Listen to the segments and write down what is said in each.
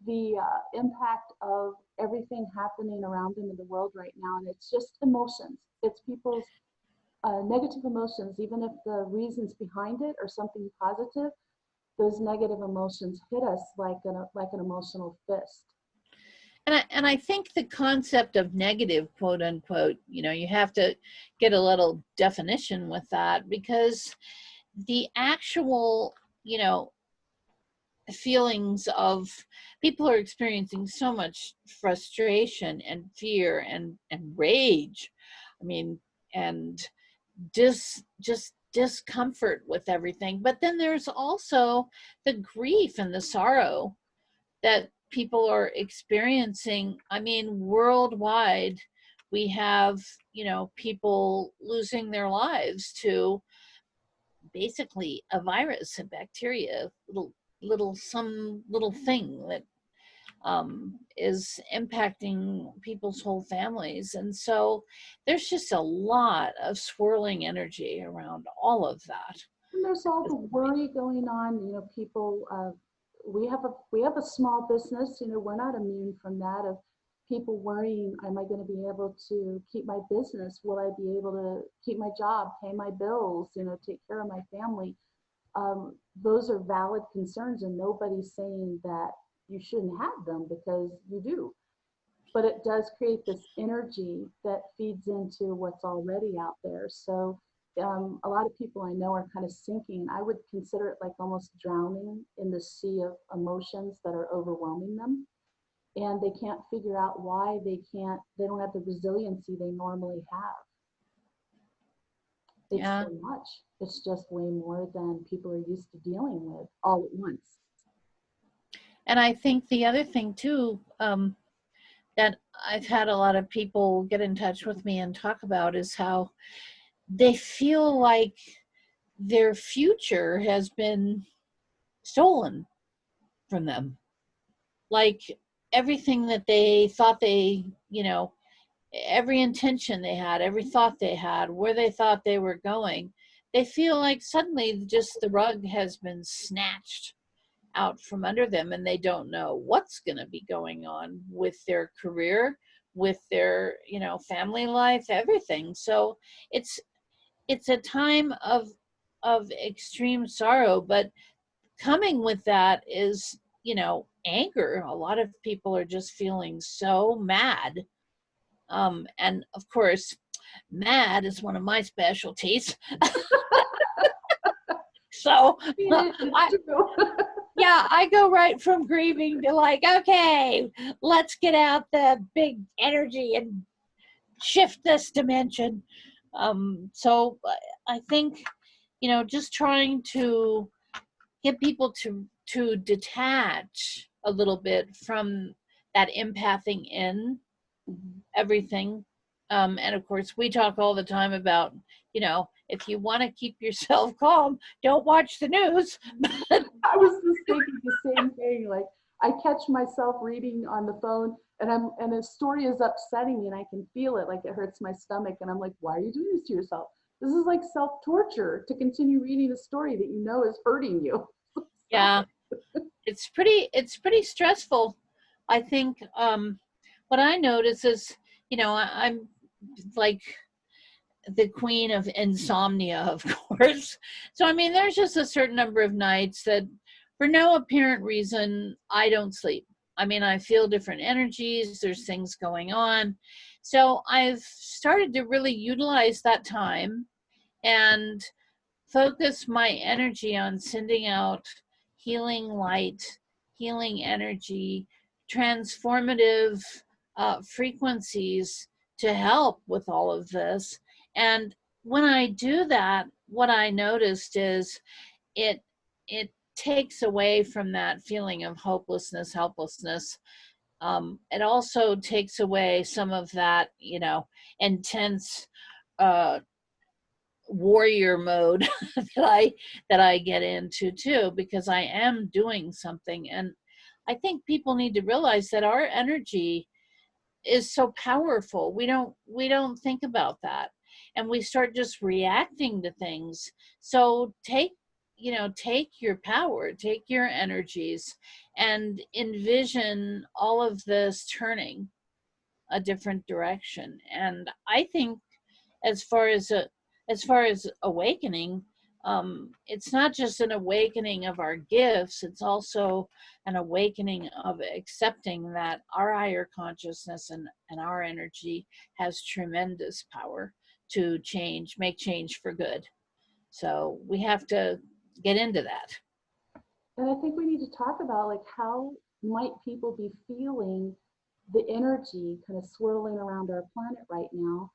the impact of everything happening around them in the world right now, and it's just emotions. It's people's negative emotions, even if the reasons behind it are something positive. Those negative emotions hit us like an emotional fist. And I think the concept of negative, quote unquote, you have to get a little definition with that, because the actual, feelings of people are experiencing so much frustration and fear and rage. I mean, and just discomfort with everything. But then there's also the grief and the sorrow that people are experiencing. I mean, worldwide, we have, people losing their lives to basically a virus, a bacteria, some little thing that is impacting people's whole families. And so there's just a lot of swirling energy around all of that. And there's all the worry going on. People. We have a small business. We're not immune from that. Of people worrying, am I going to be able to keep my business? Will I be able to keep my job, pay my bills? Take care of my family. Those are valid concerns, and nobody's saying that you shouldn't have them, because you do. But it does create this energy that feeds into what's already out there. So a lot of people I know are kind of sinking. I would consider it like almost drowning in the sea of emotions that are overwhelming them. And they can't figure out why they don't have the resiliency they normally have. It's so much. It's just way more than people are used to dealing with all at once. And I think the other thing too, that I've had a lot of people get in touch with me and talk about, is how they feel like their future has been stolen from them. Like everything that they thought every intention they had, every thought they had, where they thought they were going, they feel like suddenly just the rug has been snatched out from under them, and they don't know what's going to be going on with their career, with their, family life, everything. So it's a time of extreme sorrow, but coming with that is, anger. A lot of people are just feeling so mad. And of course, mad is one of my specialties. So I go right from grieving to like, okay, let's get out the big energy and shift this dimension. So I think, just trying to get people to detach a little bit from that empathing in everything. And of course, we talk all the time about, if you want to keep yourself calm, don't watch the news. I was just thinking the same thing. Like, I catch myself reading on the phone, and a story is upsetting me, and I can feel it, like it hurts my stomach, and I'm like, why are you doing this to yourself? This is like self-torture to continue reading a story that you know is hurting you. Yeah, it's pretty stressful. I think what I notice is, I'm like the queen of insomnia, of course. So, I mean, there's just a certain number of nights that for no apparent reason, I don't sleep. I mean, I feel different energies. There's things going on. So I've started to really utilize that time and focus my energy on sending out healing light, healing energy, transformative frequencies to help with all of this. And when I do that, what I noticed is it takes away from that feeling of hopelessness, helplessness. It also takes away some of that, intense warrior mode that I get into too, because I am doing something. And I think people need to realize that our energy is so powerful. We don't think about that, and we start just reacting to things. So take take your power, take your energies, and envision all of this turning a different direction. And I think, as far as awakening, it's not just an awakening of our gifts, it's also an awakening of accepting that our higher consciousness and our energy has tremendous power to make change for good. So we have to get into that. And I think we need to talk about, like, how might people be feeling the energy kind of swirling around our planet right now,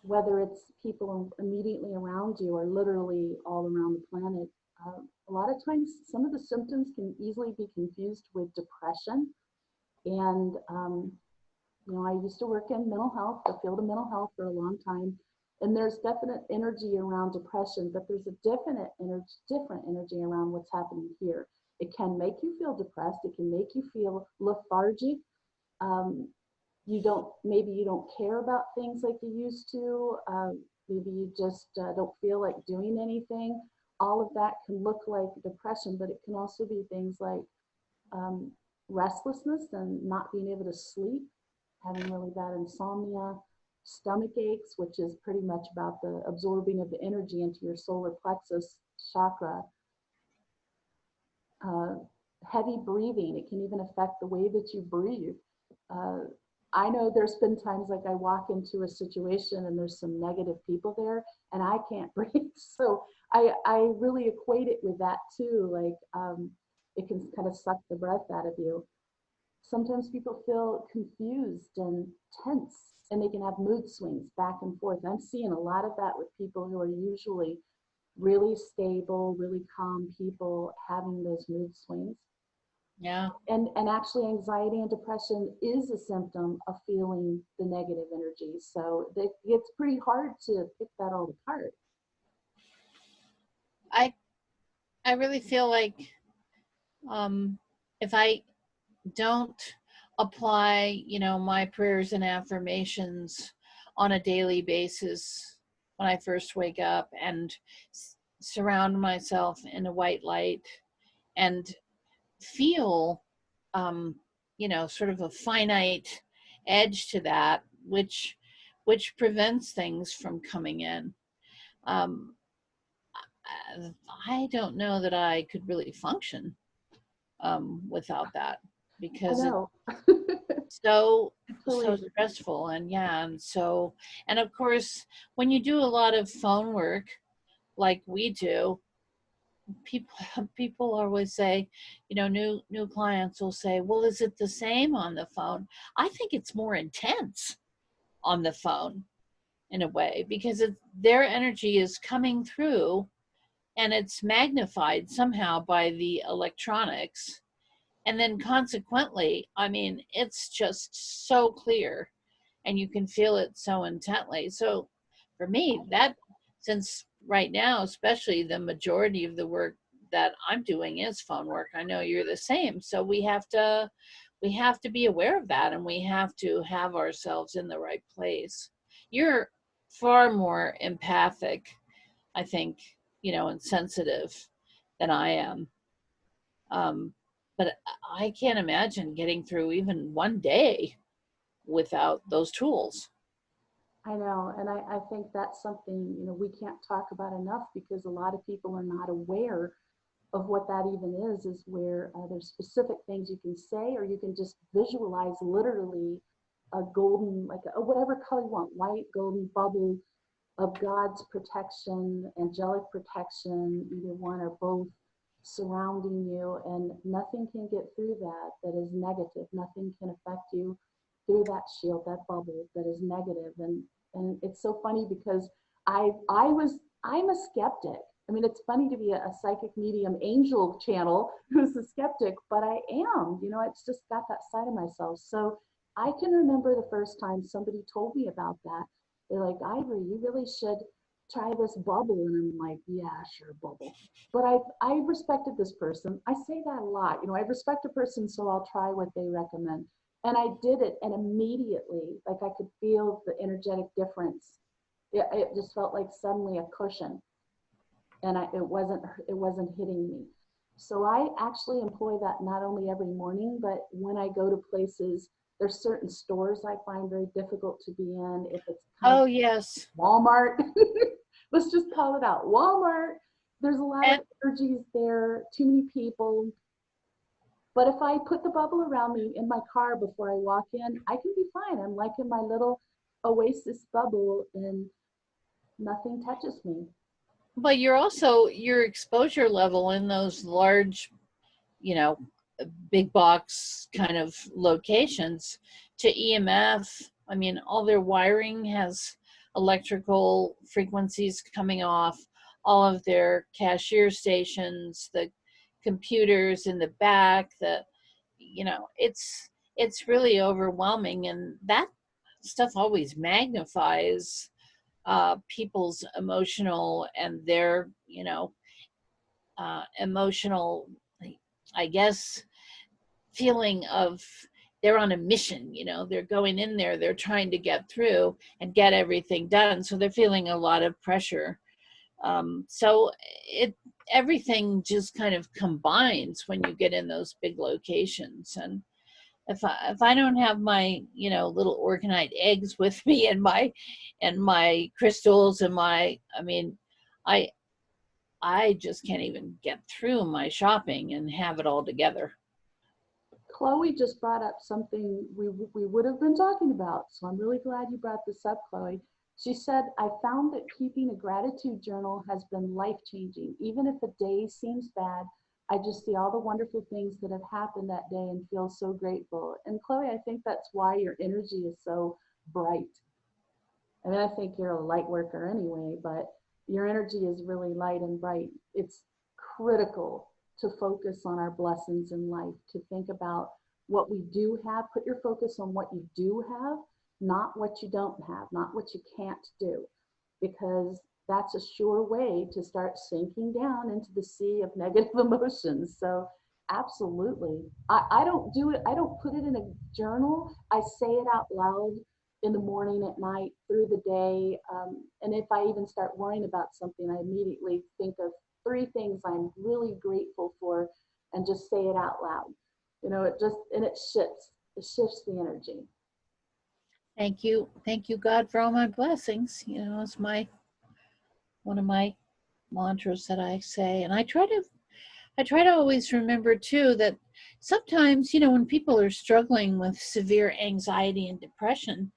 whether it's people immediately around you or literally all around the planet. A lot of times, some of the symptoms can easily be confused with depression. And, I used to work in mental health, the field of mental health, for a long time. And there's definite energy around depression, but there's a different energy around what's happening here. It can make you feel depressed. It can make you feel lethargic. Maybe you don't care about things like you used to. Maybe you just don't feel like doing anything. All of that can look like depression, but it can also be things like restlessness and not being able to sleep, having really bad insomnia, stomach aches, which is pretty much about the absorbing of the energy into your solar plexus chakra. Heavy breathing, it can even affect the way that you breathe. I know there's been times, like, I walk into a situation and there's some negative people there and I can't breathe. So I really equate it with that too. Like, it can kind of suck the breath out of you. Sometimes people feel confused and tense, and they can have mood swings back and forth. I'm seeing a lot of that with people who are usually really stable, really calm people having those mood swings. Yeah. And actually, anxiety and depression is a symptom of feeling the negative energy. So it's pretty hard to pick that all apart. I really feel like, if I don't apply, my prayers and affirmations on a daily basis when I first wake up, and surround myself in a white light, and feel, sort of a finite edge to that, which prevents things from coming in. I don't know that I could really function without that, I because it's know. so Totally agree. stressful. And yeah, and of course, when you do a lot of phone work like we do, people always say, new clients will say, well, is it the same on the phone? I think it's more intense on the phone, in a way, because their energy is coming through and it's magnified somehow by the electronics. And then consequently, I mean, it's just so clear and you can feel it so intently. So for me, since right now, especially, the majority of the work that I'm doing is phone work. I know you're the same. So we have to be aware of that, and we have to have ourselves in the right place. You're far more empathic, I think, and sensitive than I am. But I can't imagine getting through even one day without those tools. I know. And I think that's something, we can't talk about enough, because a lot of people are not aware of what that even is where there's specific things you can say, or you can just visualize literally a golden, like whatever color you want, white, golden bubble of God's protection, angelic protection, either one or both, surrounding you, and nothing can get through that is negative. Nothing can affect you through that shield, that bubble that is negative. And it's so funny, because I'm a skeptic. I mean, it's funny to be a psychic medium angel channel who's a skeptic, but I am, it's just got that side of myself. So I can remember the first time somebody told me about that. They're like, Ivory, you really should try this bubble. And I'm like, yeah, sure, bubble. But I respected this person. I say that a lot. I respect a person, so I'll try what they recommend. And I did it, and immediately, like, I could feel the energetic difference. It just felt like suddenly a cushion. and it wasn't hitting me. So I actually employ that not only every morning, but when I go to places, there's certain stores I find very difficult to be in. If it's kind of Oh, yes. Walmart, let's just call it out. Walmart, there's a lot of And energies there, too many people. But if I put the bubble around me in my car before I walk in, I can be fine. I'm like in my little oasis bubble and nothing touches me. but you're also, your exposure level in those large, you know, big box kind of locations to EMF. I mean, all their wiring has electrical frequencies coming off, all of their cashier stations, the computers in the back, it's really overwhelming, and that stuff always magnifies people's emotional and their, emotional, I guess, feeling of they're on a mission. They're going in there, they're trying to get through and get everything done, so they're feeling a lot of pressure. So it everything just kind of combines when you get in those big locations. And if I don't have my little organite eggs with me, and my crystals and I mean, I I just can't even get through my shopping and have it all together. Chloe just brought up something we would have been talking about. So I'm really glad you brought this up, Chloe. She said, I found that keeping a gratitude journal has been life changing. Even if a day seems bad, I just see all the wonderful things that have happened that day and feel so grateful. And Chloe, I think that's why your energy is so bright. I mean, I think you're a light worker anyway, but your energy is really light and bright. It's critical to focus on our blessings in life, to think about what we do have. Put your focus on what you do have, not what you don't have, not what you can't do, because that's a sure way to start sinking down into the sea of negative emotions. So, absolutely. I don't do it, I don't put it in a journal. I say it out loud in the morning, at night, through the day. And if I even start worrying about something, I immediately think of three things I'm really grateful for and just say it out loud. And it shifts the energy. Thank you, God, for all my blessings. It's one of my mantras that I say, and I try to always remember too that sometimes, when people are struggling with severe anxiety and depression,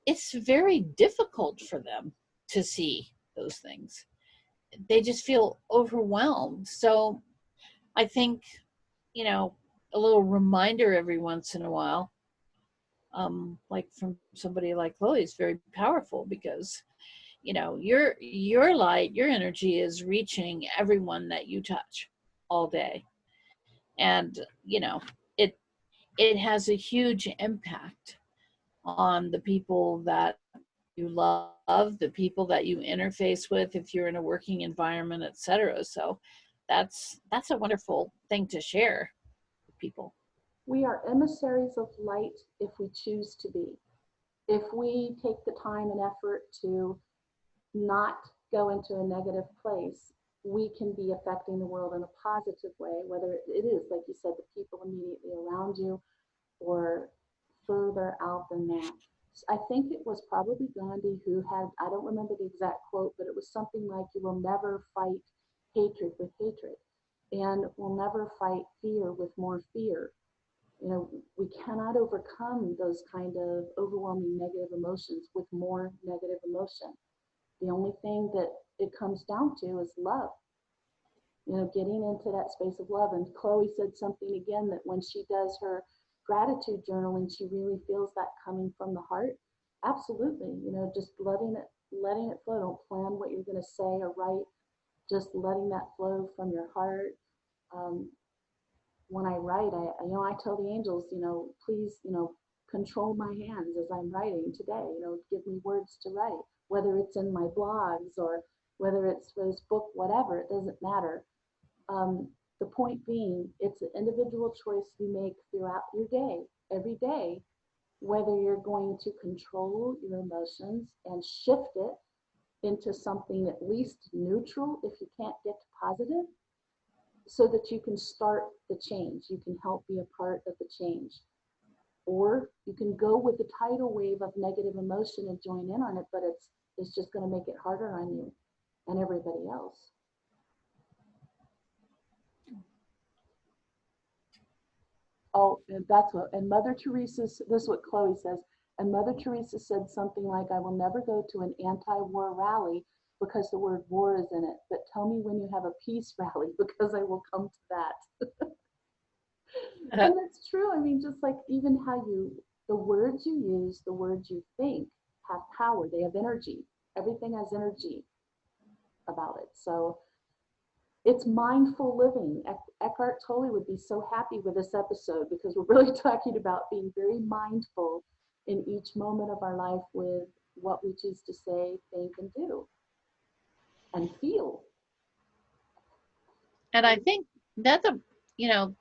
it's very difficult for them to see those things. They just feel overwhelmed. So I think, you know, a little reminder every once in a while, like from somebody like Chloe, is very powerful, because your light, your energy is reaching everyone that you touch all day. And it it has a huge impact on the people that you love, the people that you interface with, if you're in a working environment, etc. So that's a wonderful thing to share with people. We are emissaries of light if we choose to be. If we take the time and effort to not go into a negative place, we can be affecting the world in a positive way, whether it is, like you said, the people immediately around you or further out than that. I think it was probably Gandhi who had, I don't remember the exact quote, but it was something like, you will never fight hatred with hatred, and will never fight fear with more fear. We cannot overcome those kind of overwhelming negative emotions with more negative emotion. The only thing that it comes down to is love, getting into that space of love. And Chloe said something again, that when she does her gratitude journaling, she really feels that coming from the heart. Absolutely. Just letting it flow. Don't plan what you're going to say or write, just letting that flow from your heart. Um, when I write, I tell the angels, please, control my hands as I'm writing today. Give me words to write, whether it's in my blogs or whether it's for this book, whatever, it doesn't matter. The point being, it's an individual choice you make throughout your day, every day, whether you're going to control your emotions and shift it, into something at least neutral if you can't get to positive, so that you can start the change. You can help be a part of the change. Or you can go with the tidal wave of negative emotion and join in on it, but it's just going to make it harder on you and everybody else. Oh, and that's what, and Mother Teresa's, this is what Chloe says, and Mother Teresa said something like, I will never go to an anti-war rally because the word war is in it, but tell me when you have a peace rally because I will come to that. And that's true. I mean, just like even how the words you use, the words you think have power. They have energy. Everything has energy about it. So it's mindful living. Eckhart Tolle would be so happy with this episode because we're really talking about being very mindful in each moment of our life with what we choose to say, think, and do, and feel. And I think that's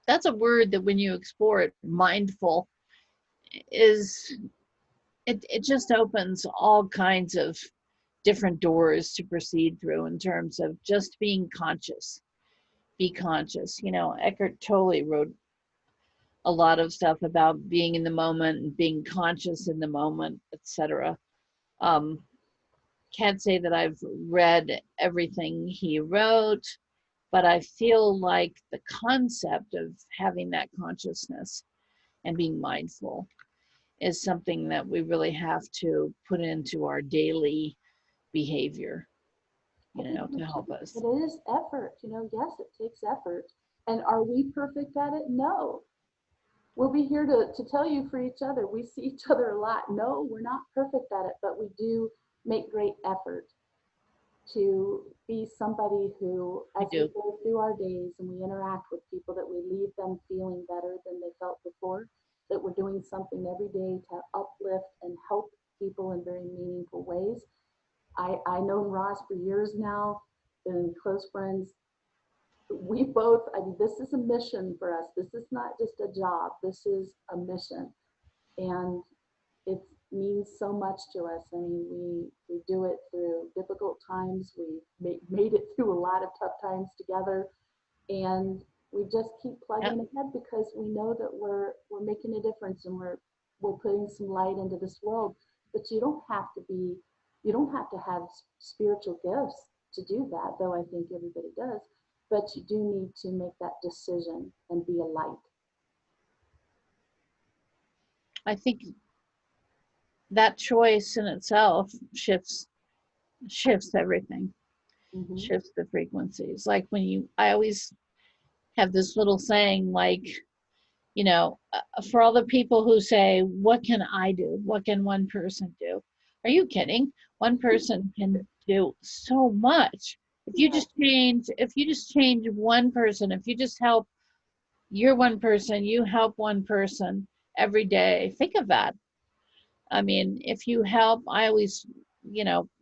that's a word that when you explore it, mindful, is it just opens all kinds of different doors to proceed through in terms of just being conscious. Be conscious. Eckhart Tolle wrote a lot of stuff about being in the moment and being conscious in the moment, etc. Can't say that I've read everything he wrote, but I feel like the concept of having that consciousness and being mindful is something that we really have to put into our daily behavior, to help us. It is effort, yes, it takes effort. And are we perfect at it? No. We'll be here to tell you for each other. We see each other a lot. No, we're not perfect at it, but we do make great effort to be somebody who, as we go through our days and we interact with people, that we leave them feeling better than they felt before, that we're doing something every day to uplift and help people in very meaningful ways. I know Ross for years now, been close friends. We both, I mean, this is a mission for us. This is not just a job. This is a mission. And it means so much to us. I mean, we do it through difficult times. We made it through a lot of tough times together. And we just keep plugging ahead because we know that we're making a difference and we're putting some light into this world. But you don't have to have spiritual gifts to do that, though I think everybody does. But you do need to make that decision and be a light. I think that choice in itself shifts everything, shifts the frequencies. Like I always have this little saying, like, for all the people who say, what can I do? What can one person do? Are you kidding? One person can do so much. If you just change one person, if you just help you're one person, you help one person every day. Think of that. I mean, if you help, I always,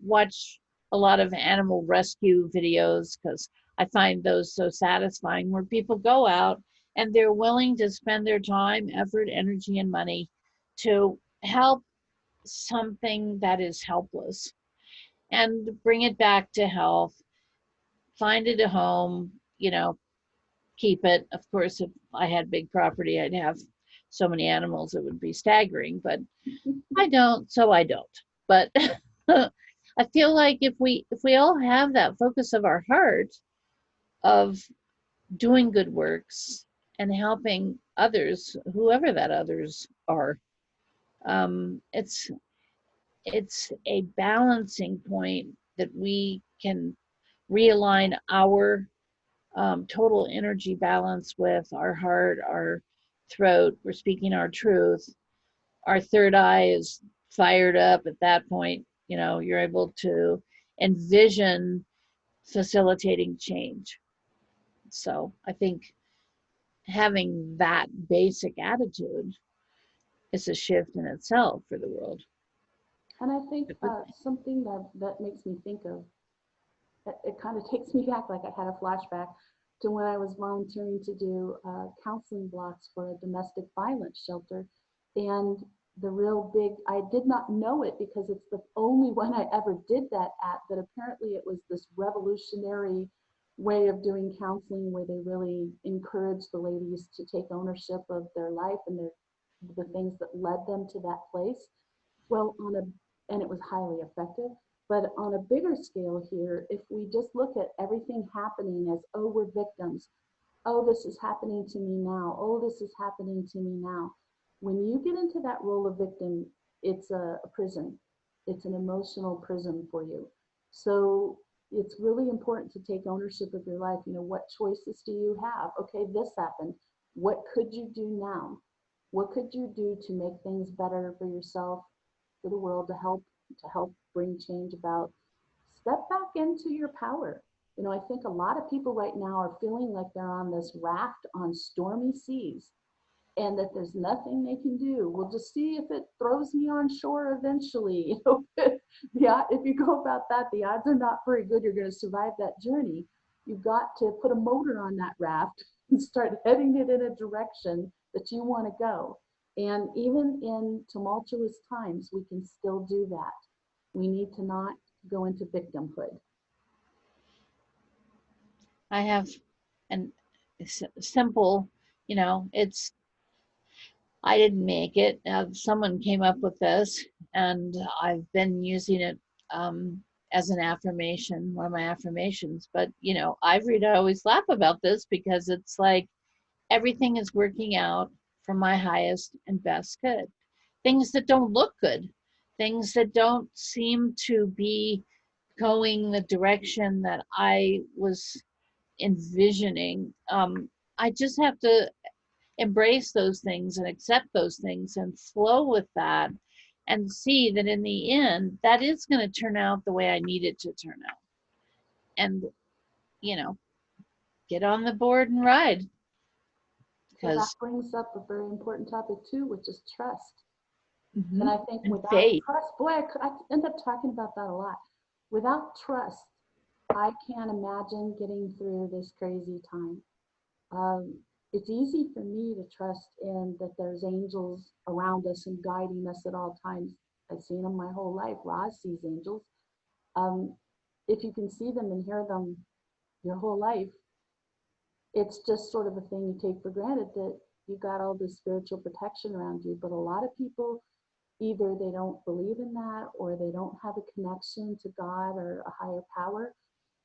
watch a lot of animal rescue videos because I find those so satisfying, where people go out and they're willing to spend their time, effort, energy, and money to help something that is helpless and bring it back to health, find it a home, keep it. Of course, if I had big property, I'd have so many animals, it would be staggering, but I don't, so I don't. But I feel like if we all have that focus of our heart of doing good works and helping others, whoever that others are, it's a balancing point that we can realign our total energy balance with our heart, our throat. We're speaking our truth. Our third eye is fired up at that point. You're able to envision facilitating change. So I think having that basic attitude is a shift in itself for the world. And I think something that makes me think of, it kind of takes me back, like I had a flashback to when I was volunteering to do counseling blocks for a domestic violence shelter. And the real big, I did not know it because it's the only one I ever did that at, but apparently it was this revolutionary way of doing counseling where they really encouraged the ladies to take ownership of their life and the things that led them to that place. Well, and it was highly effective. But on a bigger scale here, if we just look at everything happening as, oh, we're victims, oh, this is happening to me now, oh, this is happening to me now. When you get into that role of victim, it's a prison. It's an emotional prison for you. So it's really important to take ownership of your life. You know, what choices do you have? Okay, this happened. What could you do now? What could you do to make things better for yourself, for the world, to help bring change about? Step back into your power. You know, I think a lot of people right now are feeling like they're on this raft on stormy seas and that there's nothing they can do. We'll just see if it throws me on shore eventually. You know, if you go about that, the odds are not very good you're going to survive that journey. You've got to put a motor on that raft and start heading it in a direction that you want to go. And even in tumultuous times, we can still do that. We need to not go into victimhood. I have an simple, it's, I didn't make it. Someone came up with this, and I've been using it as an affirmation, one of my affirmations. But, I always laugh about this because it's like everything is working out for my highest and best good. Things that don't look good, things that don't seem to be going the direction that I was envisioning. I just have to embrace those things and accept those things and flow with that and see that in the end, that is going to turn out the way I need it to turn out. And, you know, get on the board and ride. So that Because, brings up a very important topic too, which is trust. And mm-hmm, I think and without faith. trust, boy, I end up talking about that a lot. Without trust, I can't imagine getting through this crazy time. Um, it's easy for me to trust in that there's angels around us and guiding us at all times. I've seen them my whole life. Roz sees angels. Um, if you can see them and hear them your whole life, it's just sort of a thing you take for granted that you got all this spiritual protection around you. But a lot of people, either they don't believe in that or they don't have a connection to God or a higher power,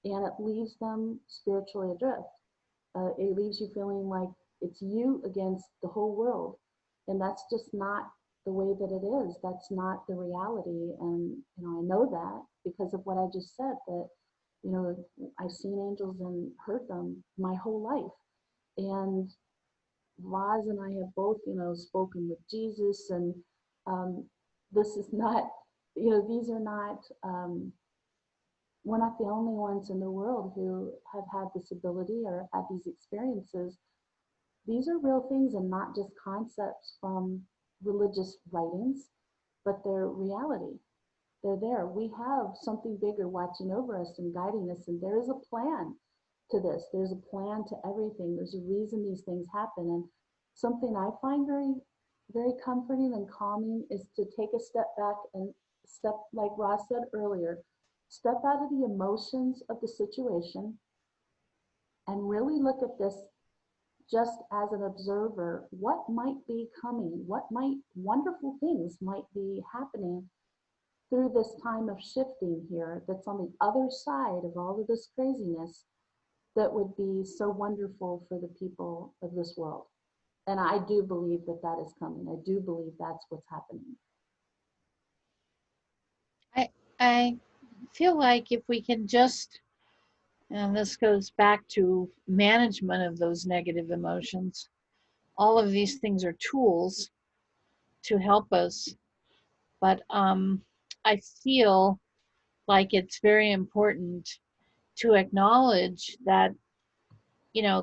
and it leaves them spiritually adrift. It leaves you feeling like it's you against the whole world. And that's just not the way that it is. That's not the reality. And, I know that because of what I just said, that, I've seen angels and heard them my whole life. And Roz and I have both, spoken with Jesus, and um, this is not, these are not, we're not the only ones in the world who have had this ability or had these experiences. These are real things and not just concepts from religious writings, but they're reality. They're there. We have something bigger watching over us and guiding us, and there is a plan to this. There's a plan to everything. There's a reason these things happen. And something I find very, very comforting and calming is to take a step back and step, like Ross said earlier, step out of the emotions of the situation and really look at this just as an observer. What might be coming? What might wonderful things might be happening through this time of shifting here that's on the other side of all of this craziness that would be so wonderful for the people of this world. And I do believe that that is coming. I do believe that's what's happening. I feel like if we can just, and this goes back to management of those negative emotions, all of these things are tools to help us. But I feel like it's very important to acknowledge that,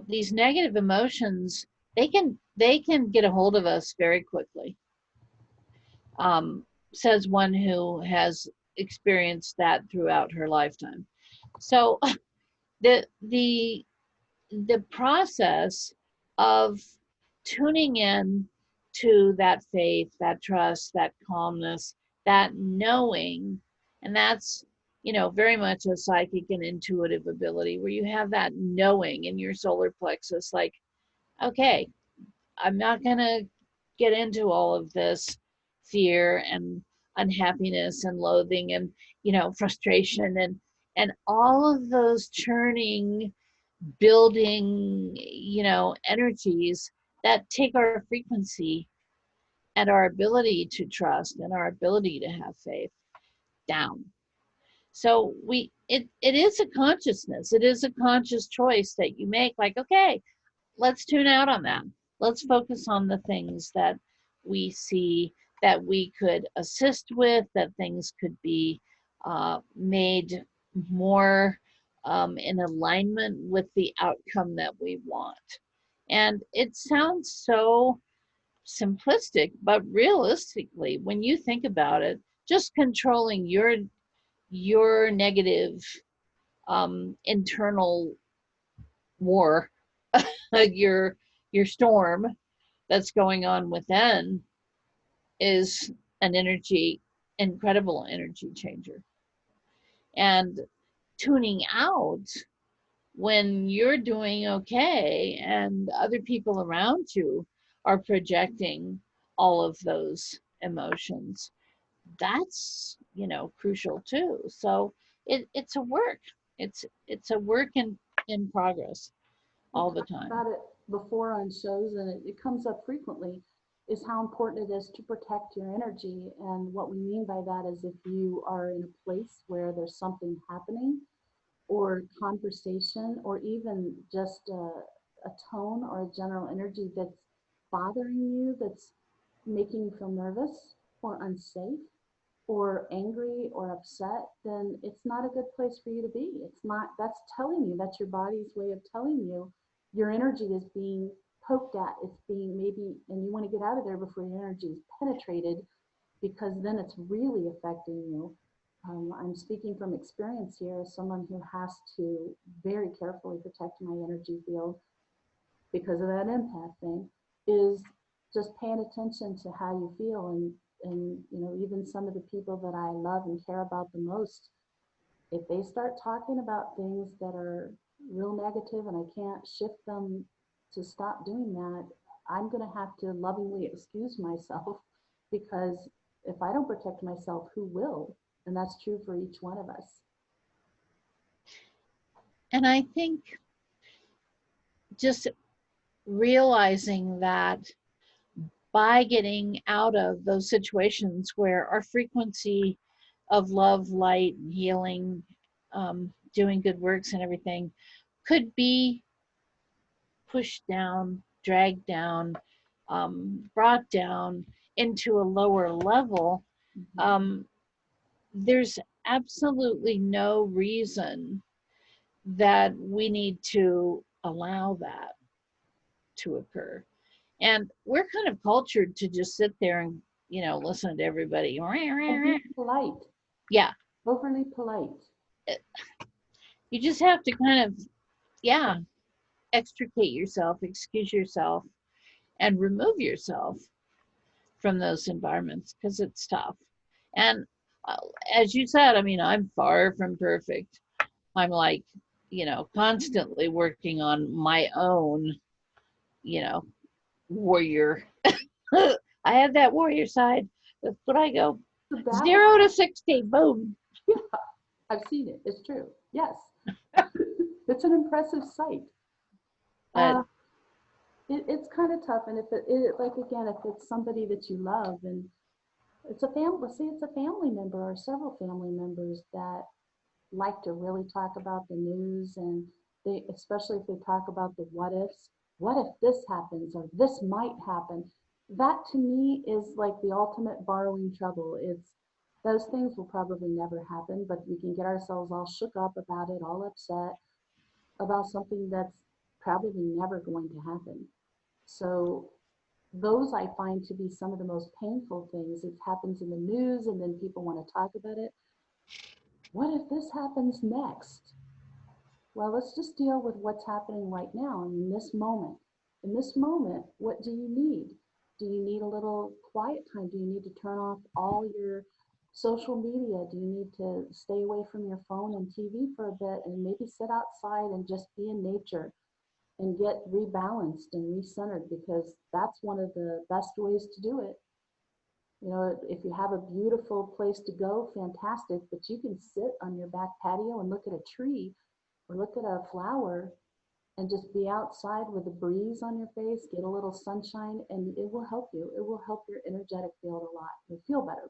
these negative emotions, they can get a hold of us very quickly. um, Says one who has experienced that throughout her lifetime. So the process of tuning in to that faith, that trust, that calmness, that knowing. And that's, you know, very much a psychic and intuitive ability where you have that knowing in your solar plexus, like, okay, I'm not going to get into all of this fear and unhappiness and loathing and, you know, frustration and all of those churning, building, you know, energies that take our frequency and our ability to trust and our ability to have faith down. So it is a consciousness. It is a conscious choice that you make, like, okay, let's tune out on that. Let's focus on the things that we see that we could assist with, that things could be made more in alignment with the outcome that we want. And it sounds so simplistic, but realistically, when you think about it, just controlling your negative internal war, your storm that's going on within is an incredible energy changer. And tuning out when you're doing okay and other people around you are projecting all of those emotions, that's, you know, crucial too. So it's a work. It's a work in progress all the time. About it before on shows, and it comes up frequently, is how important it is to protect your energy. And what we mean by that is if you are in a place where there's something happening or conversation or even just a tone or a general energy that's bothering you, that's making you feel nervous or unsafe or angry or upset, then it's not a good place for you to be. It's not, that's telling you, that's your body's way of telling you your energy is being poked at. It's being maybe, and you want to get out of there before your energy is penetrated, because then it's really affecting you. I'm speaking from experience here as someone who has to very carefully protect my energy field because of that empath thing, is just paying attention to how you feel. And you know, even some of the people that I love and care about the most, if they start talking about things that are real negative and I can't shift them to stop doing that, I'm going to have to lovingly excuse myself, because if I don't protect myself, who will? And that's true for each one of us. And I think just realizing that by getting out of those situations where our frequency of love, light, and healing, doing good works and everything could be pushed down, dragged down, brought down into a lower level, there's absolutely no reason that we need to allow that to occur. And we're kind of cultured to just sit there and, you know, listen to everybody. And be polite. Yeah. Overly polite. You just have to kind of, yeah, extricate yourself, excuse yourself, and remove yourself from those environments because it's tough. And as you said, I mean, I'm far from perfect. I'm like, you know, constantly working on my own, you know, warrior. I have that warrior side. That's what I go. 0 to 60, boom. Yeah, I've seen it. It's true. Yes. It's an impressive sight. It's kind of tough. And if like, again, if it's somebody that you love and it's a family, let's say it's a family member or several family members that like to really talk about the news, and they, especially if they talk about the what if this happens or this might happen, that to me is like the ultimate borrowing trouble. It's, those things will probably never happen, but we can get ourselves all shook up about it, all upset about something that's probably never going to happen. So those I find to be some of the most painful things. It happens in the news and then people want to talk about it. What if this happens next? Well, let's just deal with what's happening right now in this moment. In this moment, what do you need? Do you need a little quiet time? Do you need to turn off all your social media? Do you need to stay away from your phone and TV for a bit and maybe sit outside and just be in nature and get rebalanced and recentered? Because that's one of the best ways to do it. You know, if you have a beautiful place to go, fantastic, but you can sit on your back patio and look at a tree or look at a flower and just be outside with a breeze on your face, get a little sunshine, and it will help you. It will help your energetic field a lot. You'll feel better.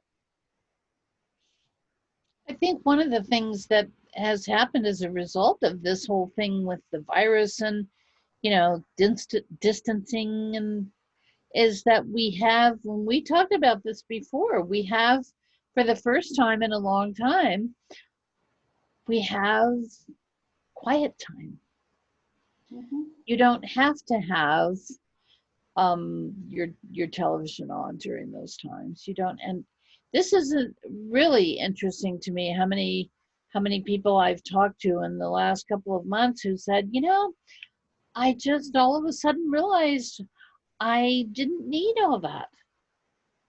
I think one of the things that has happened as a result of this whole thing with the virus and, distancing, and is that we have, when we talked about this before, we have, for the first time in a long time, we have quiet time. Mm-hmm. You don't have to have your television on during those times. You don't, and this is really interesting to me, how many people I've talked to in the last couple of months who said, I just all of a sudden realized I didn't need all that.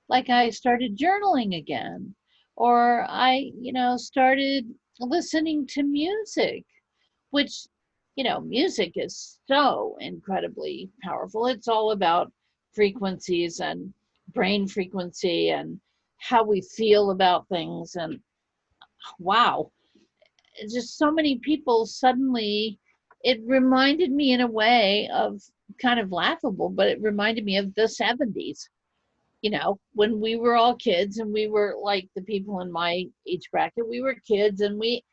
Like I started journaling again, or I, started listening to music, which, music is so incredibly powerful. It's all about frequencies and brain frequency and how we feel about things. And wow, just so many people suddenly, it reminded me in a way of, kind of laughable, but it reminded me of the 70s, when we were all kids, and we were like the people in my age bracket, we were kids, and we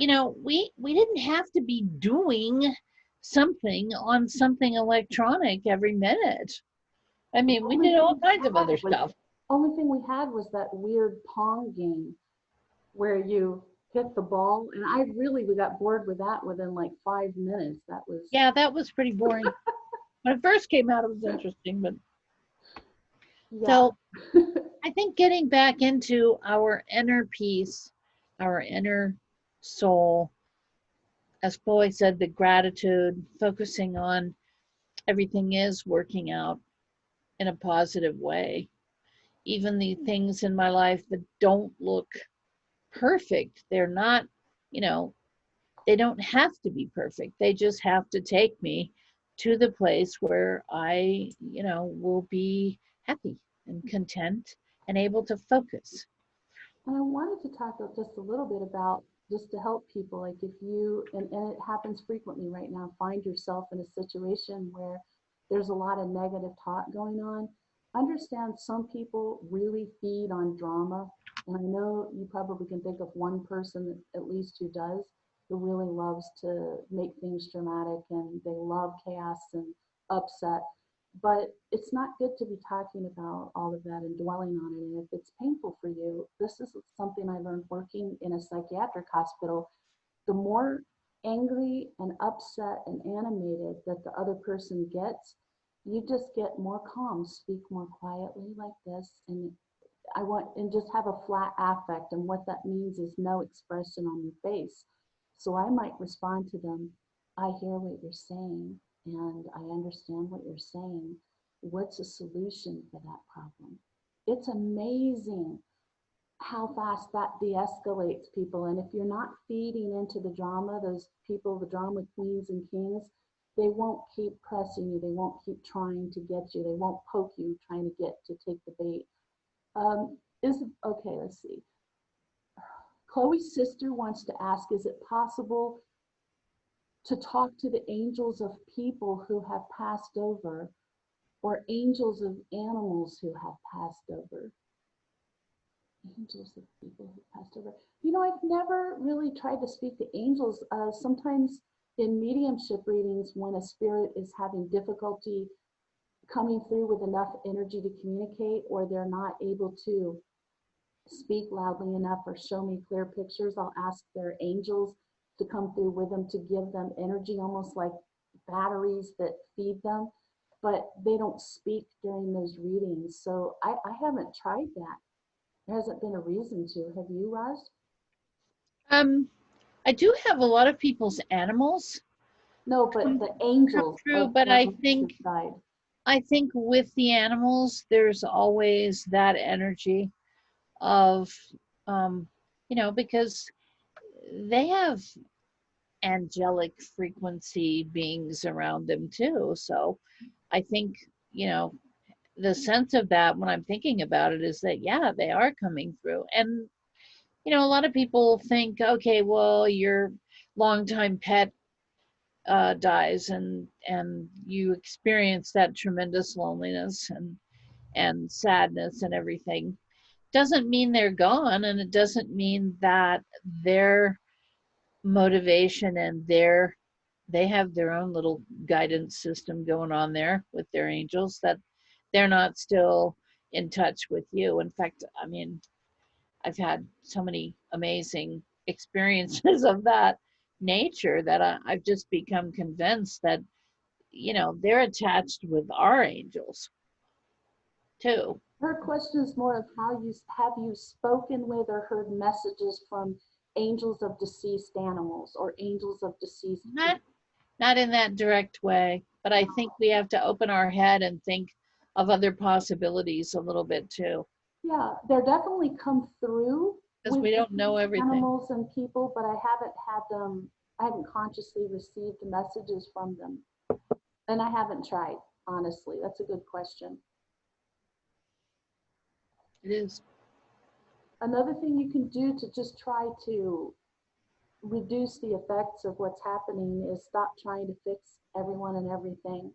didn't have to be doing something on something electronic every minute. I The mean, we only did thing all we kinds of had other was stuff. only thing we had was that weird Pong game where you hit the ball, and we got bored with that within like 5 minutes. That was Yeah, that was pretty boring. When it first came out, it was interesting, but yeah. so I think getting back into our inner peace, our inner soul, as Chloe said, the gratitude, focusing on everything is working out in a positive way. Even the things in my life that don't look perfect, they're not, you know, they don't have to be perfect. They just have to take me to the place where I, will be happy and content and able to focus. And I wanted to talk just a little bit about just to help people, like if you, and it happens frequently right now, find yourself in a situation where there's a lot of negative talk going on. Understand some people really feed on drama. And I know you probably can think of one person at least who does, who really loves to make things dramatic and they love chaos and upset. But it's not good to be talking about all of that and dwelling on it. And if it's painful for you, this is something I learned working in a psychiatric hospital. The more angry and upset and animated that the other person gets, you just get more calm, speak more quietly like this. And and just have a flat affect. And what that means is no expression on your face. So I might respond to them, I hear what you're saying and I understand what you're saying. What's a solution for that problem? It's amazing how fast that de-escalates people. And if you're not feeding into the drama, those people, the drama queens and kings, they won't keep pressing you. They won't keep trying to get you. They won't poke you, trying to get to take the bait. Is okay, let's see. Chloe's sister wants to ask, is it possible to talk to the angels of people who have passed over or angels of animals who have passed over? Angels of people who passed over. You know, I've never really tried to speak to angels. Sometimes in mediumship readings, when a spirit is having difficulty coming through with enough energy to communicate, or they're not able to speak loudly enough or show me clear pictures, I'll ask their angels to come through with them to give them energy, almost like batteries that feed them. But they don't speak during those readings. So I haven't tried that. There hasn't been a reason to. Have you, Roz? Um, I do have a lot of people's animals No, but come, the come angels through, of but I them think who've died. I think with the animals, there's always that energy of, um, because they have angelic frequency beings around them too. So I think, you know, the sense of that when I'm thinking about it is that, yeah, they are coming through. And, a lot of people think, okay, well, your longtime pet dies and you experience that tremendous loneliness and sadness and everything. Doesn't mean they're gone, and it doesn't mean that their motivation and they have their own little guidance system going on there with their angels, that they're not still in touch with you. In fact, I mean, I've had so many amazing experiences of that nature that I've just become convinced that, they're attached with our angels too. Her question is more of how you have you spoken with or heard messages from angels of deceased animals or angels of deceased Not people. not in that direct way, but I think we have to open our head and think of other possibilities a little bit too, Yeah, they're definitely come through because with we don't know deceased everything. animals and people, but I haven't had them, I haven't consciously received messages from them. And I haven't tried, honestly. That's a good question. It is. Another thing you can do to just try to reduce the effects of what's happening is stop trying to fix everyone and everything.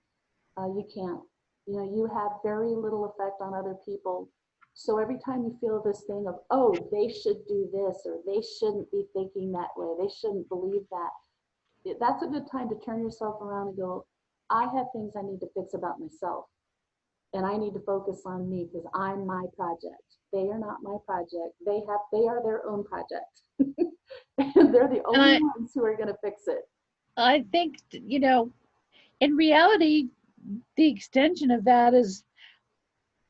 You can't. You know, you have very little effect on other people. So every time you feel this thing of, oh, they should do this or they shouldn't be thinking that way, they shouldn't believe that, that's a good time to turn yourself around and go, I have things I need to fix about myself. And I need to focus on me because I'm my project. They are not my project. They are their own project. And they're the And only ones who are going to fix it. I think, in reality, the extension of that is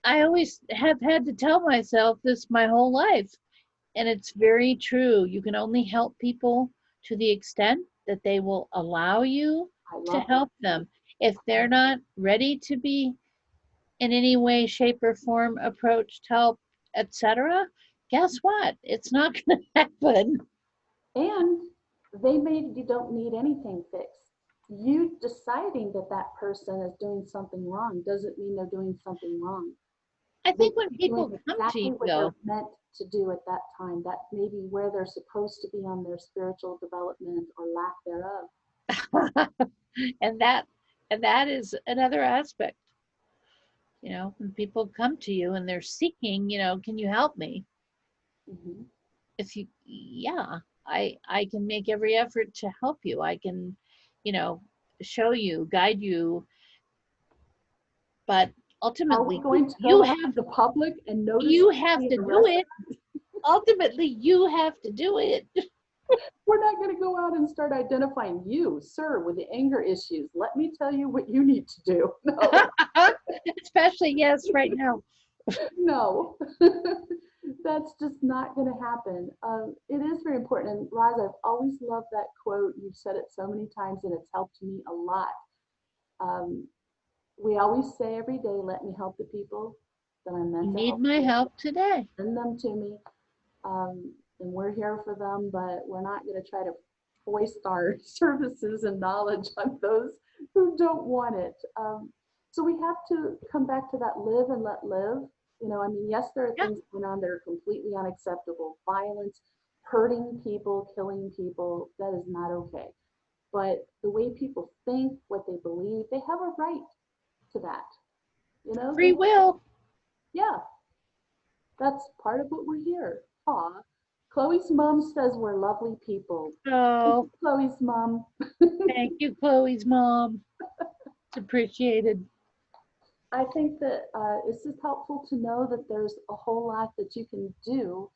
I always have had to tell myself this my whole life. And it's very true. You can only help people to the extent that they will allow you I to love help that. them. If they're not ready to be in any way, shape, or form approached, help, etc., guess what? It's not going to happen. And they maybe don't need anything fixed. You deciding that that person is doing something wrong doesn't mean they're doing something wrong. I They think could when be doing people come to exactly you, what they're though, meant to do at that time. That may be where they're supposed to be on their spiritual development or lack thereof. and that and that is another aspect. When people come to you and they're seeking, can you help me? Mm-hmm. If you Yeah, I can make every effort to help you. I can, you know show you, guide you, but Are we ultimately going to you go out have into public and notice you have somebody to in a do it. restaurant? Ultimately you have to do it. We're not going to go out and start identifying you, sir, with the anger issues. Let me tell you what you need to do. No, Especially, yes, right now. no. That's just not going to happen. It is very important. And Roz, I've always loved that quote. You've said it so many times and it's helped me a lot. Um, we always say every day, let me help the people that I'm You meant to need help my today. help today. Send them to me. And we're here for them, but we're not going to try to foist our services and knowledge on those who don't want it. So we have to come back to that live and let live. You know, I mean, yes, there are Yeah. things going on that are completely unacceptable. Violence, hurting people, killing people, that is not okay. But the way people think, what they believe, they have a right to that. You know, Free will. yeah, that's part of what we're here. Aw. Chloe's mom says we're lovely people. Thank Oh, you, Chloe's mom. thank you, Chloe's mom. It's appreciated. I think that it's just helpful to know that there's a whole lot that you can do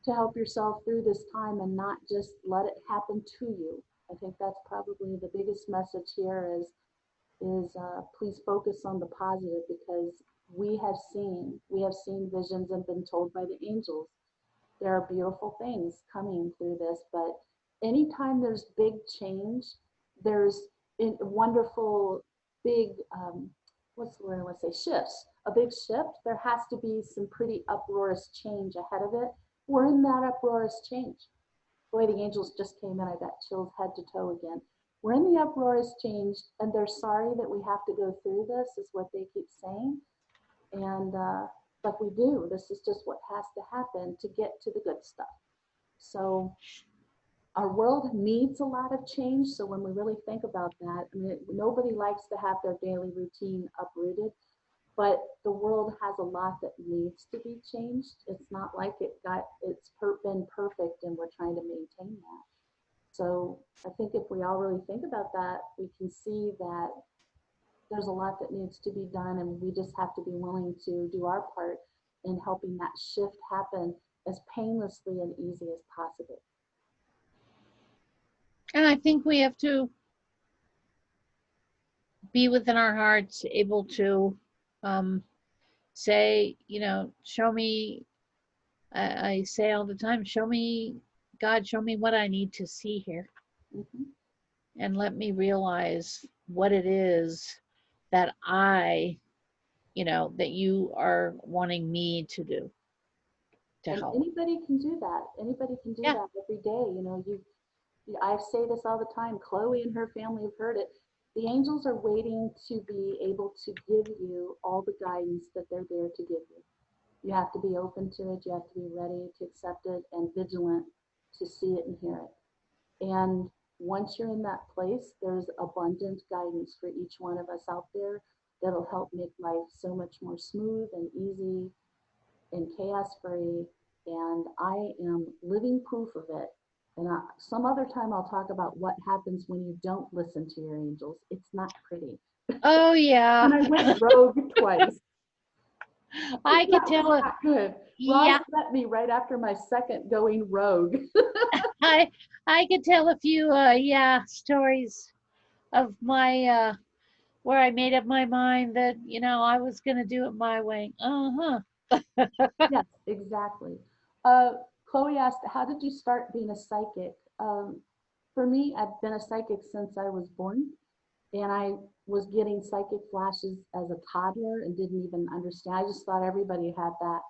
to help yourself through this time and not just let it happen to you. I think that's probably the biggest message here is please focus on the positive because we have seen visions and been told by the angels there are beautiful things coming through this, but anytime there's big change, there's wonderful big what's the word I want to say, shifts, a big shift, there has to be some pretty uproarious change ahead of it. We're in that uproarious change. Boy, the angels just came in. I got chills head to toe again. We're in the uproarious change, and they're sorry that we have to go through this, is what they keep saying. And but we do. This is just what has to happen to get to the good stuff. So our world needs a lot of change. So when we really think about that, I mean, nobody likes to have their daily routine uprooted, but the world has a lot that needs to be changed. It's not like been perfect and we're trying to maintain that. So I think if we all really think about that, we can see that there's a lot that needs to be done, and we just have to be willing to do our part in helping that shift happen as painlessly and easy as possible. And I think we have to be within our hearts, able to say, show me. I say all the time, show me, God, show me what I need to see here. Mm-hmm. And let me realize what it is that that you are wanting me to do to And help. anybody can do that. Anybody can do Yeah. that every day. I say this all the time. Chloe and her family have heard it. The angels are waiting to be able to give you all the guidance that they're there to give you. You have to be open to it. You have to be ready to accept it and vigilant to see it and hear it. And once you're in that place, there's abundant guidance for each one of us out there that'll help make life so much more smooth and easy and chaos free. And I am living proof of it. And some other time I'll talk about what happens when you don't listen to your angels. It's not pretty. Oh yeah. And I went rogue twice. I could tell it. Not good. Yeah. Roz met me right after my second going rogue. I could tell a few stories of my where I made up my mind that I was gonna do it my way. Yes, exactly. Chloe asked, how did you start being a psychic? For me, I've been a psychic since I was born, and I was getting psychic flashes as a toddler and didn't even understand. I just thought everybody had that.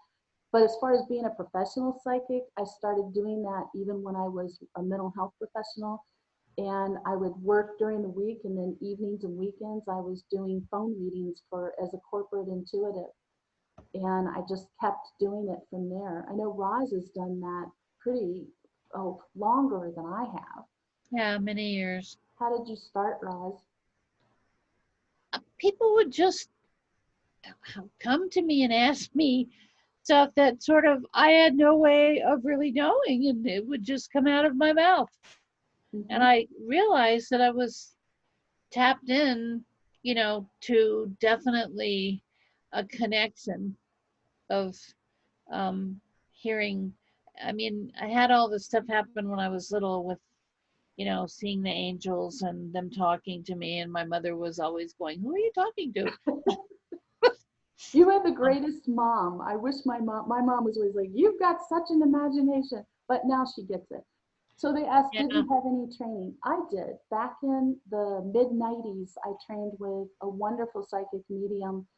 But as far as being a professional psychic, I started doing that even when I was a mental health professional. And I would work during the week, and then evenings and weekends, I was doing phone readings as a corporate intuitive. And I just kept doing it from there. I know Roz has done that pretty longer than I have. Yeah, many years. How did you start, Roz? People would just come to me and ask me stuff that sort of I had no way of really knowing, and it would just come out of my mouth. Mm-hmm. And I realized that I was tapped in, to definitely a connection of hearing. I mean, I had all this stuff happen when I was little with, seeing the angels and them talking to me. And my mother was always going, "Who are you talking to?" You had the greatest mom. I wish my mom was always like, you've got such an imagination, but now she gets it. So they asked, Yeah. did you have any training? I did. Back in the mid 90s, I trained with a wonderful psychic medium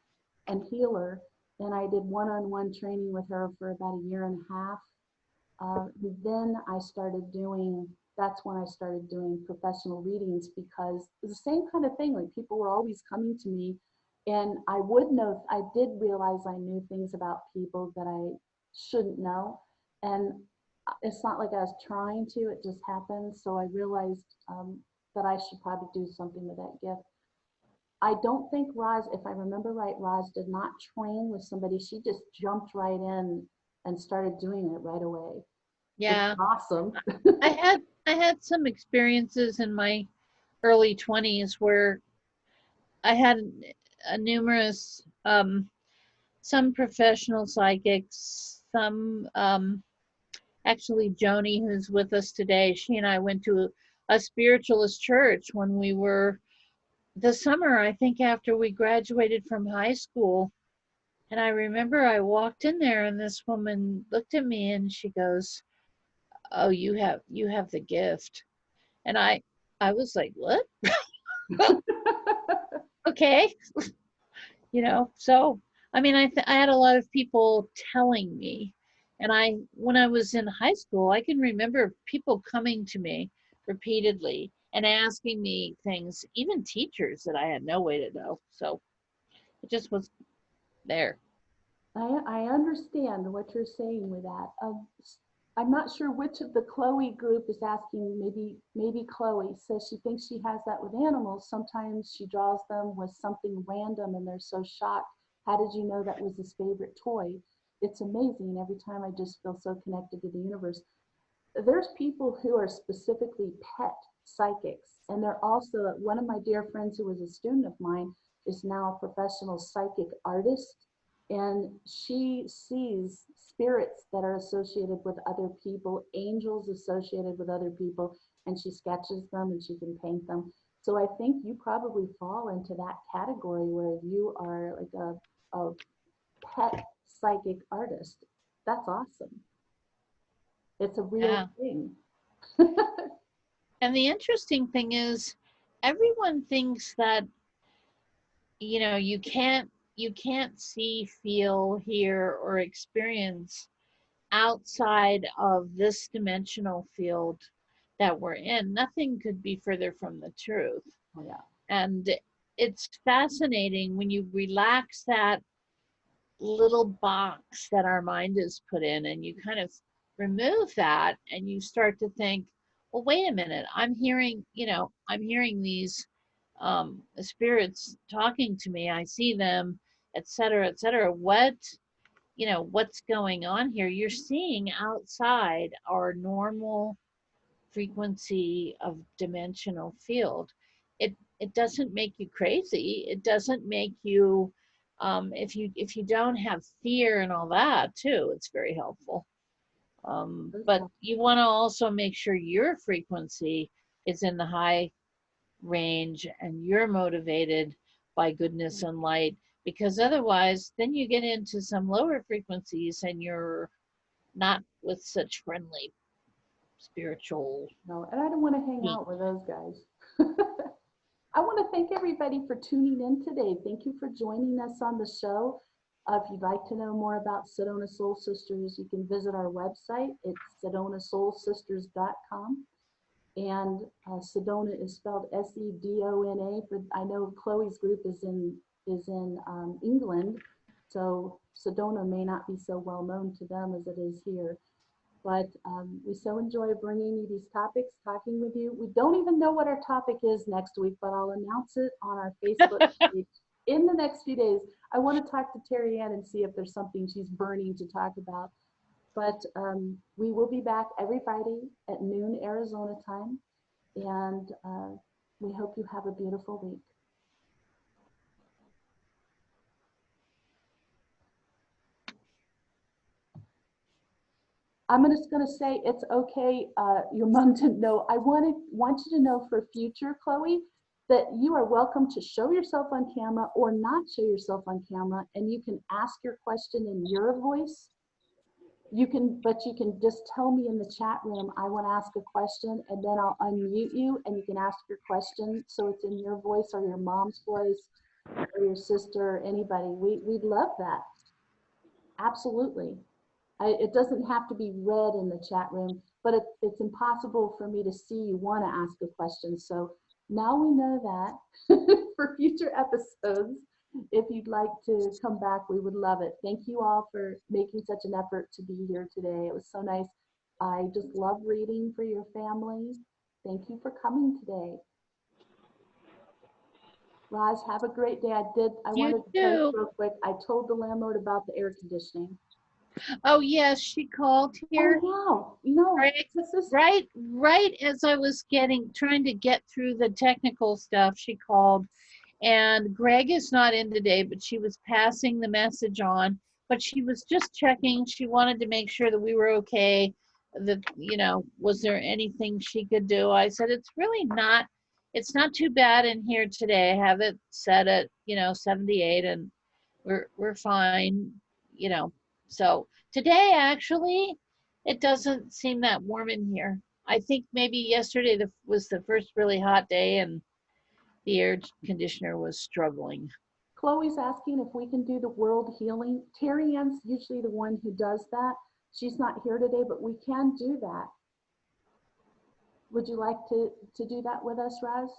and healer, and I did one-on-one training with her for about a year and a half. Then that's when I started doing professional readings, because it's the same kind of thing. Like, people were always coming to me, and I did realize I knew things about people that I shouldn't know. And it's not like I was trying to, it just happened. So I realized that I should probably do something with that gift. I don't think Roz, if I remember right, Roz did not train with somebody. She just jumped right in and started doing it right away. Yeah. Awesome. I had some experiences in my early 20s where I had numerous some professional psychics, some actually Joni, who's with us today. She and I went to a spiritualist church when we were the summer, I think, after we graduated from high school. And I remember I walked in there and this woman looked at me and she goes, "Oh, you have the gift." And I was like, "What?" Okay. So I mean, I had a lot of people telling me, and when I was in high school, I can remember people coming to me repeatedly and asking me things, even teachers that I had no way to know. So it just was there. I understand what you're saying with that. I'm not sure which of the Chloe group is asking. Maybe Chloe says she thinks she has that with animals. Sometimes she draws them with something random and they're so shocked. How did you know that was his favorite toy? It's amazing. Every time I just feel so connected to the universe. There's people who are specifically pet psychics, and they're also one of my dear friends who was a student of mine is now a professional psychic artist, and she sees spirits that are associated with other people, angels associated with other people, and she sketches them and she can paint them. So I think you probably fall into that category where you are like a pet psychic artist. That's awesome. It's a real Yeah. thing. And the interesting thing is, everyone thinks that, you can't see, feel, hear, or experience outside of this dimensional field that we're in. Nothing could be further from the truth. Oh, yeah. And it's fascinating when you relax that little box that our mind is put in and you kind of remove that and you start to think, well, wait a minute, I'm hearing these spirits talking to me, I see them, etc., etc. What's going on here? You're seeing outside our normal frequency of dimensional field. It doesn't make you crazy. It doesn't make you, if you don't have fear and all that too, it's very helpful. But you want to also make sure your frequency is in the high range and you're motivated by goodness and light, because otherwise then you get into some lower frequencies and you're not with such friendly spiritual No, and I don't want to hang beings. out with those guys. I want to thank everybody for tuning in today. Thank you for joining us on the show. If you'd like to know more about Sedona Soul Sisters, you can visit our website. It's sedonasoulsisters.com. And Sedona is spelled Sedona. For I know Chloe's group is in England, so Sedona may not be so well known to them as it is here. But we so enjoy bringing you these topics, talking with you. We don't even know what our topic is next week, but I'll announce it on our Facebook page in the next few days. I want to talk to Terri-ann and see if there's something she's burning to talk about. But we will be back every Friday at noon Arizona time. And we hope you have a beautiful week. I'm just going to say it's okay. Your mom didn't know. I want you to know for future, Chloe, that you are welcome to show yourself on camera or not show yourself on camera, and you can ask your question in your voice. But you can just tell me in the chat room, I want to ask a question, and then I'll unmute you, and you can ask your question so it's in your voice or your mom's voice or your sister or anybody. We'd love that. Absolutely. It doesn't have to be read in the chat room, but it's impossible for me to see you want to ask a question. So now we know that for future episodes, if you'd like to come back, we would love it. Thank you all for making such an effort to be here today. It was so nice. I just love reading for your family. Thank you for coming today. Roz, have a great day. I wanted to tell you real quick, I told the landlord about the air conditioning. Oh yes, she called here. Oh wow, right as I was trying to get through the technical stuff, she called. And Greg is not in today, but she was passing the message on. But she was just checking. She wanted to make sure that we were okay. That, was there anything she could do? I said, it's not too bad in here today. I have it set at, 78 and we're fine, So today, actually, it doesn't seem that warm in here. I think maybe yesterday was the first really hot day and the air conditioner was struggling. Chloe's asking if we can do the world healing. Terri-ann's usually the one who does that. She's not here today, but we can do that. Would you like to do that with us, Raz?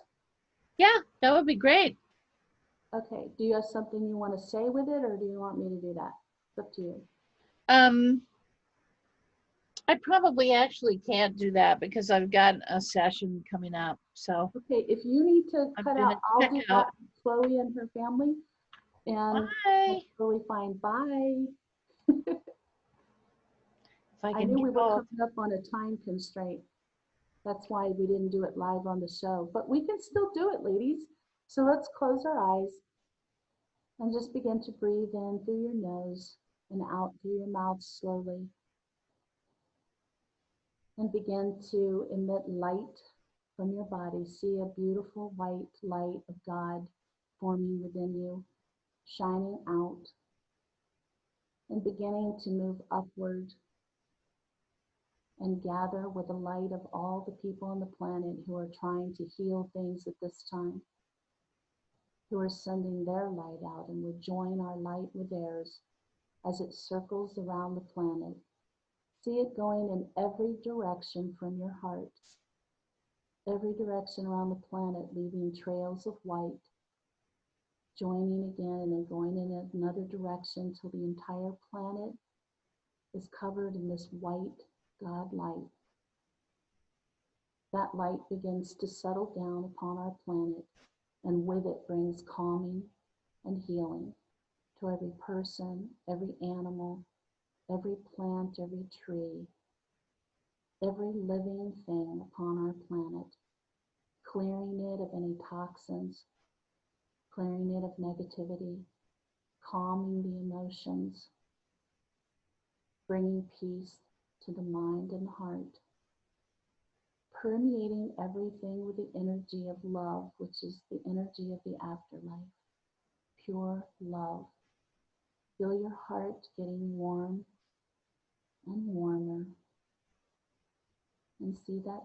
Yeah, that would be great. Okay. Do you have something you want to say with it, or do you want me to do that? It's up to you. I probably actually can't do that because I've got a session coming up. So okay, if you need to cut out, I'll do that. Chloe and her family, and bye. that's really fine. Bye. I knew we were coming up on a time constraint. That's why we didn't do it live on the show, but we can still do it, ladies. So let's close our eyes and just begin to breathe in through your nose and out through your mouth slowly. And begin to emit light from your body. See a beautiful white light of God forming within you, shining out, and beginning to move upward and gather with the light of all the people on the planet who are trying to heal things at this time, who are sending their light out, and we join our light with theirs as it circles around the planet. See it going in every direction from your heart, every direction around the planet, leaving trails of white, joining again and then going in another direction till the entire planet is covered in this white God light. That light begins to settle down upon our planet, and with it brings calming and healing to every person, every animal, every plant, every tree, every living thing upon our planet, clearing it of any toxins, clearing it of negativity, calming the emotions, bringing peace to the mind and heart, permeating everything with the energy of love, which is the energy of the afterlife, pure love. Feel your heart getting warm and warmer, and see that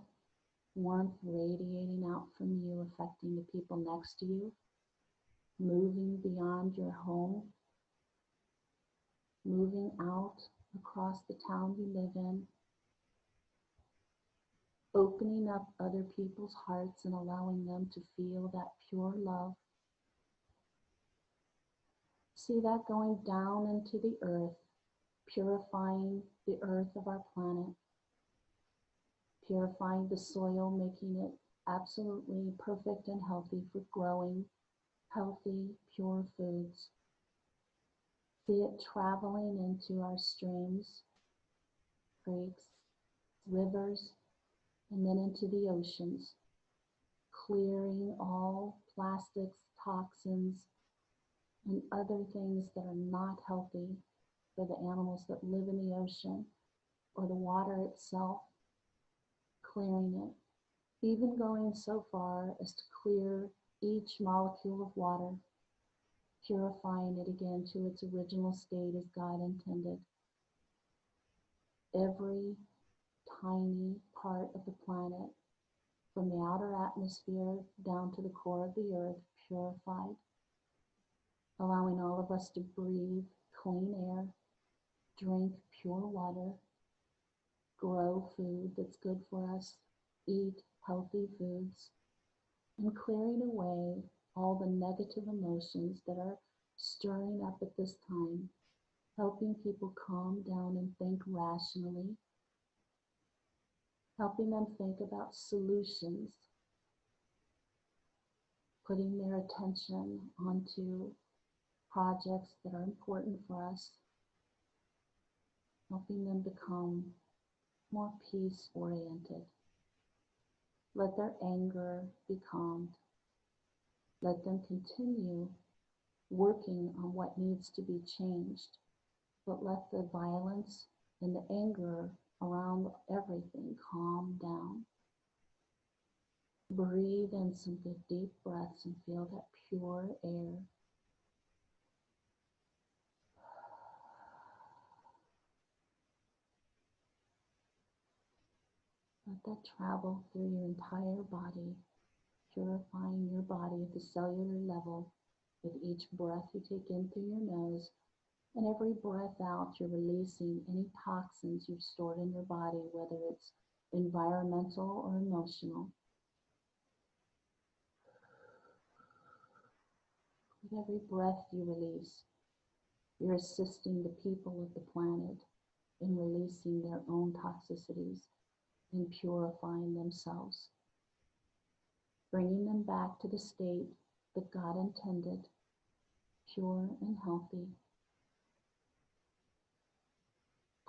warmth radiating out from you, affecting the people next to you, moving beyond your home, moving out across the town you live in, opening up other people's hearts and allowing them to feel that pure love. See that going down into the earth, purifying the earth of our planet, purifying the soil, making it absolutely perfect and healthy for growing healthy, pure foods. See it traveling into our streams, creeks, rivers, and then into the oceans, clearing all plastics, toxins, and other things that are not healthy for the animals that live in the ocean or the water itself, clearing it, even going so far as to clear each molecule of water, purifying it again to its original state as God intended. Every tiny part of the planet, from the outer atmosphere down to the core of the earth, purified, allowing all of us to breathe clean air, drink pure water, grow food that's good for us, eat healthy foods, and clearing away all the negative emotions that are stirring up at this time, helping people calm down and think rationally, helping them think about solutions, putting their attention onto projects that are important for us, helping them become more peace-oriented. Let their anger be calmed. Let them continue working on what needs to be changed, but let the violence and the anger around everything calm down. Breathe in some good deep breaths and feel that pure air. Let that travel through your entire body, purifying your body at the cellular level, With each breath you take in through your nose, and every breath out, you're releasing any toxins you've stored in your body, whether it's environmental or emotional. With every breath you release, you're assisting the people of the planet in releasing their own toxicities and purifying themselves, bringing them back to the state that God intended, pure and healthy.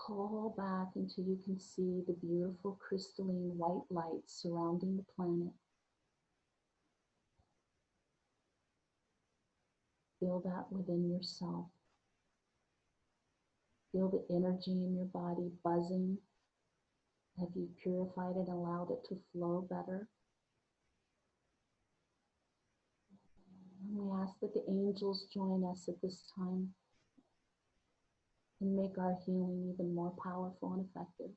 Pull back until you can see the beautiful crystalline white light surrounding the planet. Feel that within yourself. Feel the energy in your body buzzing. Have you purified it, allowed it to flow better? And we ask that the angels join us at this time and make our healing even more powerful and effective.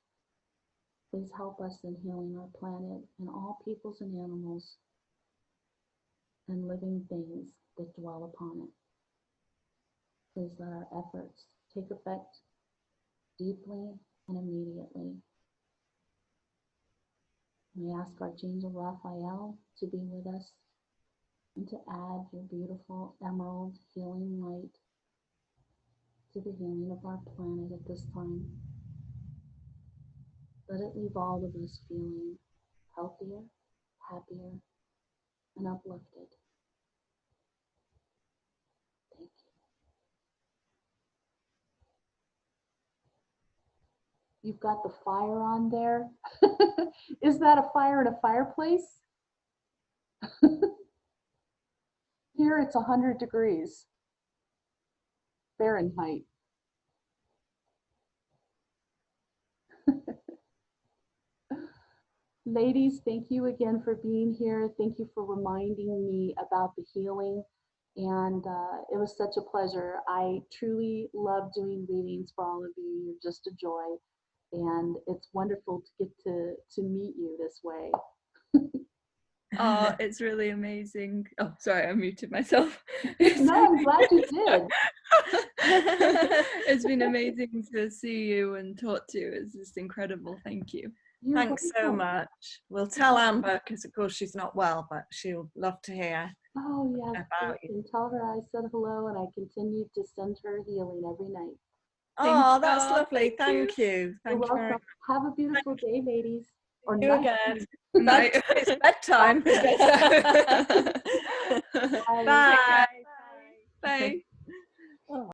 Please help us in healing our planet and all peoples and animals and living things that dwell upon it. Please let our efforts take effect deeply and immediately. We ask Archangel Raphael to be with us and to add your beautiful emerald healing light to the healing of our planet at this time. Let it leave all of us feeling healthier, happier, and uplifted. Thank you. You've got the fire on there. Is that a fire in a fireplace? Here it's 100 degrees Fahrenheit. Ladies, thank you again for being here. Thank you for reminding me about the healing. And it was such a pleasure. I truly love doing readings for all of you. You're just a joy. And it's wonderful to get to meet you this way. Oh, it's really amazing. Oh, sorry, I muted myself. No, I'm glad you did. It's been amazing to see you and talk to you. It's just incredible. Thank you. You're Thanks so welcome. much. We'll tell Amber, because of course she's not well, but she'll love to hear Oh, yes. about you. And tell her I said hello, and I continue to send her healing every night. Oh, that's you. lovely. Thank Thank you. You're Thank you very welcome. Have a beautiful day, ladies. Or You night. again. Night. It's bedtime. Bye. Bye. Bye.